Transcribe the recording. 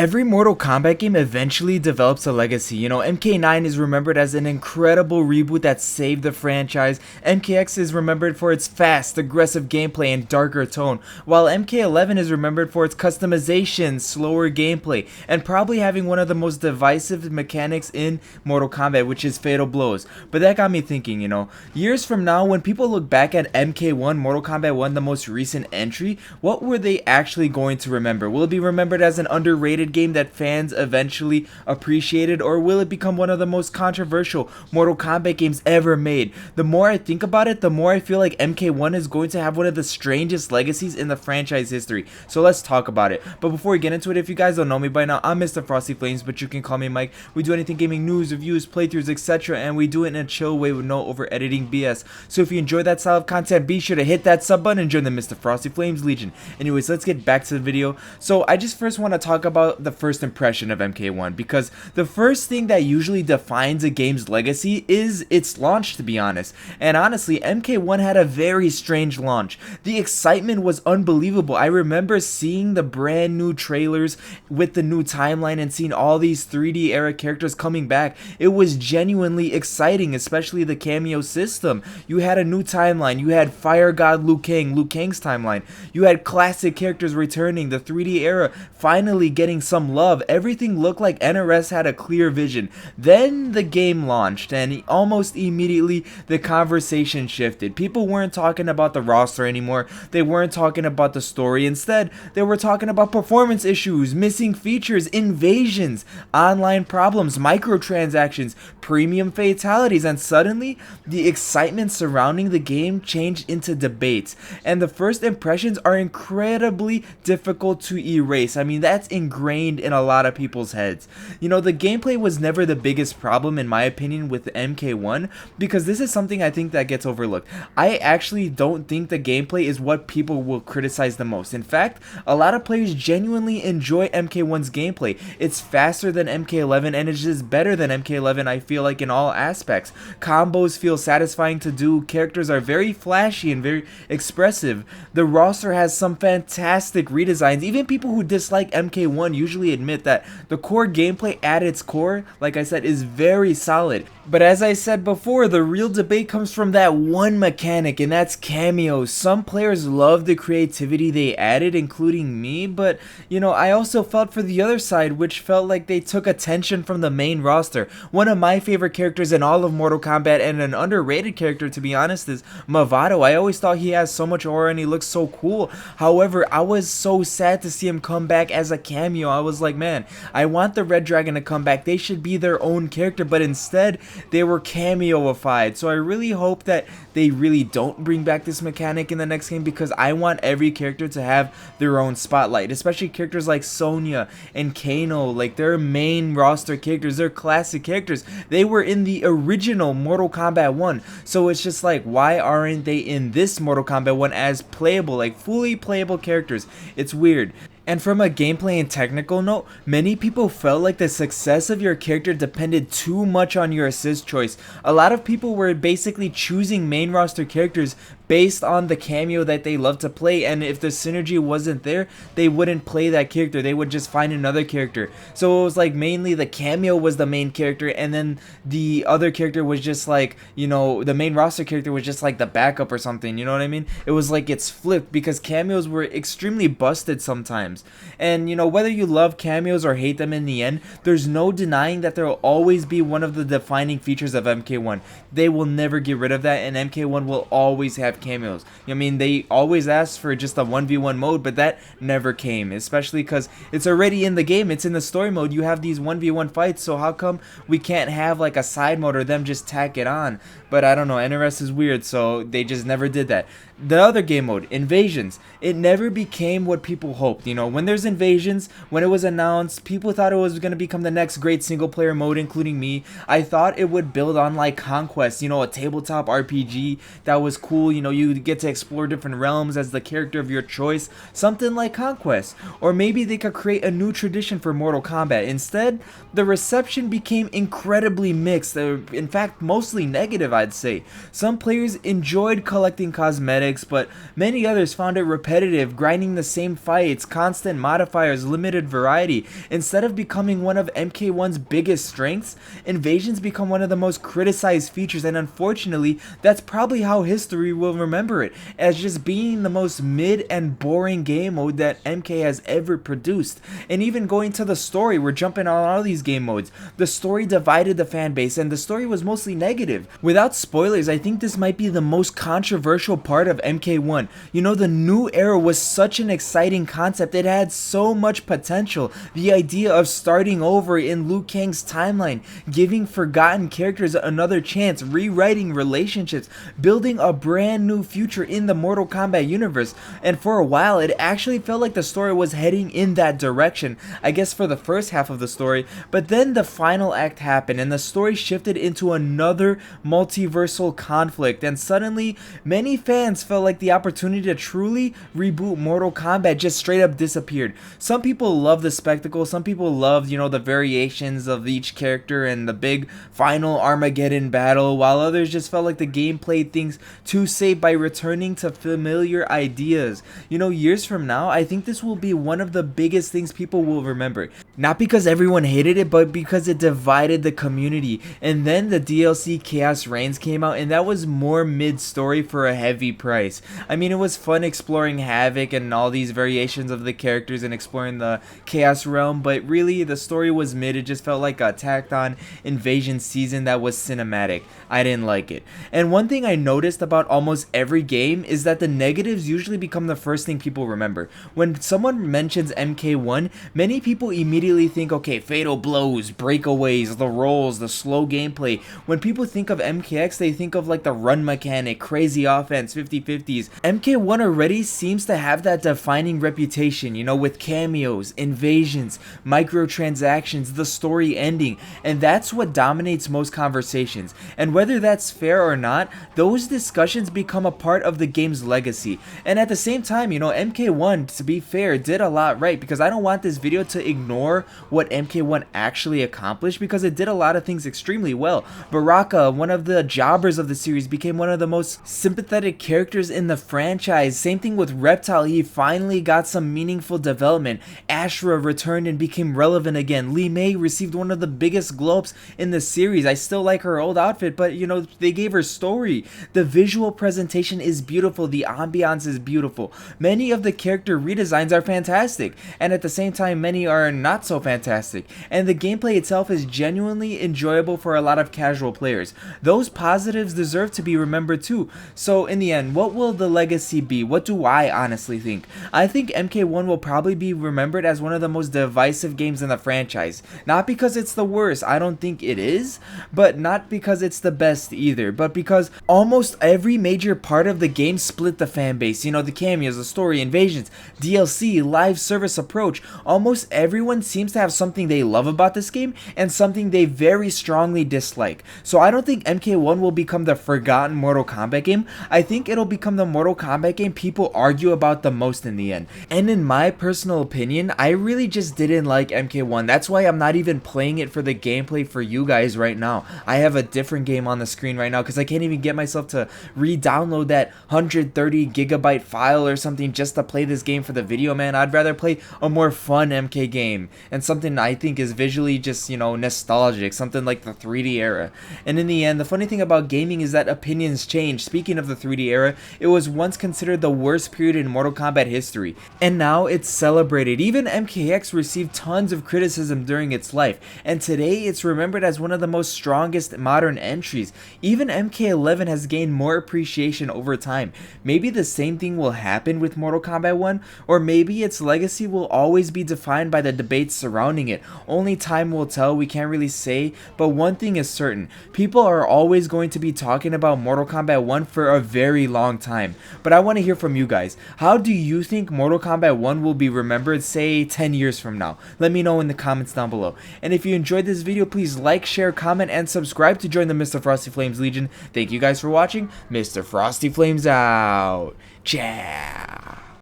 Every Mortal Kombat game eventually develops a legacy. MK9 is remembered as an incredible reboot that saved the franchise. MKX is remembered for its fast, aggressive gameplay and darker tone, while MK11 is remembered for its customization, slower gameplay, and probably having one of the most divisive mechanics in Mortal Kombat, which is fatal blows. But that got me thinking, years from now, when people look back at MK1, Mortal Kombat 1, the most recent entry, what were they actually going to remember? Will it be remembered as an underrated game that fans eventually appreciated, or will it become one of the most controversial Mortal Kombat games ever made? The more I think about it, the more I feel like MK1 is going to have one of the strangest legacies in the franchise history. So let's talk about it. But before we get into it, if you guys don't know me by now, I'm Mr. Frosty Flames, but you can call me Mike. We do anything gaming news, reviews, playthroughs, etc., and we do it in a chill way with no over editing BS. So if you enjoy that style of content, be sure to hit that sub button and join the Mr. Frosty Flames Legion. Anyways, let's get back to the video. So I just first want to talk about the first impression of MK1, because the first thing that usually defines a game's legacy is its launch, to be honest. And honestly, MK1 had a very strange launch. The excitement was unbelievable. I remember seeing the brand new trailers with the new timeline and seeing all these 3D era characters coming back. It was genuinely exciting, especially the cameo system. You had a new timeline, you had Fire God Liu Kang's timeline, you had classic characters returning, the 3D era finally getting some love. Everything looked like NRS had a clear vision. Then the game launched, and almost immediately the conversation shifted. People weren't talking about the roster anymore. They weren't talking about the story. Instead, they were talking about performance issues, missing features, invasions, online problems, microtransactions, premium fatalities, and suddenly the excitement surrounding the game changed into debates. And the first impressions are incredibly difficult to erase. I mean, that's ingrained in a lot of people's heads. The gameplay was never the biggest problem, in my opinion, with MK1, because this is something I think that gets overlooked. I actually don't think the gameplay is what people will criticize the most. In fact, a lot of players genuinely enjoy MK1's gameplay. It's faster than MK11, and it's just better than MK11, I feel like, in all aspects. Combos feel satisfying to do, characters are very flashy and very expressive. The roster has some fantastic redesigns. Even people who dislike MK1 usually admit that the core gameplay at its core, like I said, is very solid. But as I said before, the real debate comes from that one mechanic, and that's cameos. Some players love the creativity they added, including me, but I also felt for the other side, which felt like they took attention from the main roster. One of my favorite characters in all of Mortal Kombat, and an underrated character, to be honest, is Mavado. I always thought he has so much aura and he looks so cool. However, I was so sad to see him come back as a cameo. I was like, man, I want the Red Dragon to come back. They should be their own character, but instead they were cameo-ified. So I really hope that they really don't bring back this mechanic in the next game, because I want every character to have their own spotlight, especially characters like Sonya and Kano. Like, they're main roster characters, they're classic characters. They were in the original Mortal Kombat 1, so it's just like, why aren't they in this Mortal Kombat 1 as playable, like fully playable characters? It's weird. And from a gameplay and technical note, many people felt like the success of your character depended too much on your assist choice. A lot of people were basically choosing main roster characters based on the cameo that they love to play, and if the synergy wasn't there, they wouldn't play that character. They would just find another character. So it was like mainly the cameo was the main character, and then the other character was just like, the main roster character was just like the backup or something, you know what I mean? It was like it's flipped, because cameos were extremely busted sometimes. And whether you love cameos or hate them, in the end, there's no denying that there will always be one of the defining features of MK1. They will never get rid of that, and MK1 will always have cameos. They always asked for just a 1v1 mode, but that never came, especially because it's already in the game. It's in the story mode. You have these 1v1 fights, so how come we can't have like a side mode or them just tack it on? But I don't know, NRS is weird, so they just never did that. The other game mode, Invasions, it never became what people hoped. When there's Invasions, when it was announced, people thought it was going to become the next great single player mode, including me. I thought it would build on like Conquest, a tabletop RPG that was cool. You get to explore different realms as the character of your choice, something like Conquest. Or maybe they could create a new tradition for Mortal Kombat. Instead, the reception became incredibly mixed, in fact mostly negative, I I'd say. Some players enjoyed collecting cosmetics, but many others found it repetitive, grinding the same fights, constant modifiers, limited variety. Instead of becoming one of MK1's biggest strengths, invasions become one of the most criticized features, and unfortunately, that's probably how history will remember it, as just being the most mid and boring game mode that MK has ever produced. And even going to the story, we're jumping on all these game modes. The story divided the fan base, and the story was mostly negative. Without spoilers, I think this might be the most controversial part of MK1. You know, the new era was such an exciting concept. It had so much potential. The idea of starting over in Liu Kang's timeline, giving forgotten characters another chance, rewriting relationships, building a brand new future in the Mortal Kombat universe. And for a while, it actually felt like the story was heading in that direction, I guess for the first half of the story. But then the final act happened, and the story shifted into another multiversal conflict, and suddenly many fans felt like the opportunity to truly reboot Mortal Kombat just straight up disappeared. Some people love the spectacle, some people loved, you know, the variations of each character and the big final Armageddon battle, while others just felt like the game played things too safe by returning to familiar ideas. You know, years from now, I think this will be one of the biggest things people will remember. Not because everyone hated it, but because it divided the community. And then the DLC Chaos Reigns came out, and that was more mid-story for a heavy price. I mean, it was fun exploring Havoc and all these variations of the characters and exploring the Chaos Realm, but really the story was mid. It just felt like a tacked on invasion season that was cinematic. I didn't like it. And one thing I noticed about almost every game is that the negatives usually become the first thing people remember. When someone mentions MK1, many people immediately think, okay, fatal blows, breakaways, the rolls, the slow gameplay. When people think of MKX, they think of like the run mechanic, crazy offense, 50-50s. MK1 already seems to have that defining reputation, you know, with cameos, invasions, microtransactions, the story ending, and that's what dominates most conversations. And whether that's fair or not, those discussions become a part of the game's legacy. And at the same time, you know, MK1, to be fair, did a lot right, because I don't want this video to ignore what MK1 actually accomplished, because it did a lot of things extremely well. Baraka, one of the jobbers of the series, became one of the most sympathetic characters in the franchise. Same thing with Reptile, he finally got some meaningful development. Ashra returned and became relevant again. Li Mei received one of the biggest glow-ups in the series. I still like her old outfit, but you know, they gave her story. The visual presentation is beautiful, the ambiance is beautiful. Many of the character redesigns are fantastic, and at the same time many are not so fantastic. And the gameplay itself is genuinely enjoyable for a lot of casual players. Those positives deserve to be remembered too. So in the end, what will the legacy be? What do I honestly think? I think MK1 will probably be remembered as one of the most divisive games in the franchise. Not because it's the worst, I don't think it is, but not because it's the best either, but because almost every major part of the game split the fan base. You know, the cameos, the story, invasions, DLC, live service approach. Almost everyone seems to have something they love about this game and something they very strongly dislike. So I don't think MK1 will become the forgotten Mortal Kombat game. I think it'll become the Mortal Kombat game people argue about the most in the end. And in my personal opinion, I really just didn't like MK1. That's why I'm not even playing it for the gameplay for you guys right now. I have a different game on the screen right now because I can't even get myself to re-download that 130 gigabyte file or something just to play this game for the video, man. I'd rather play a more fun MK game and something I think is visually just, you know, nostalgic, something like the 3D era. And in the end, the funny thing about gaming is that opinions change. Speaking of the 3D era, it was once considered the worst period in Mortal Kombat history, and now it's celebrated. Even MKX received tons of criticism during its life, and today it's remembered as one of the most strongest modern entries. Even MK11 has gained more appreciation over time. Maybe the same thing will happen with Mortal Kombat 1, or maybe its legacy will always be defined by the debates surrounding it. Only time will tell, we can't really say, but one thing is certain. People are always going to be talking about Mortal Kombat 1 for a very long time. But I want to hear from you guys. How do you think Mortal Kombat 1 will be remembered, say, 10 years from now? Let me know in the comments down below. And if you enjoyed this video, please like, share, comment, and subscribe to join the Mr. Frosty Flames Legion. Thank you guys for watching. Mr. Frosty Flames out. Ciao.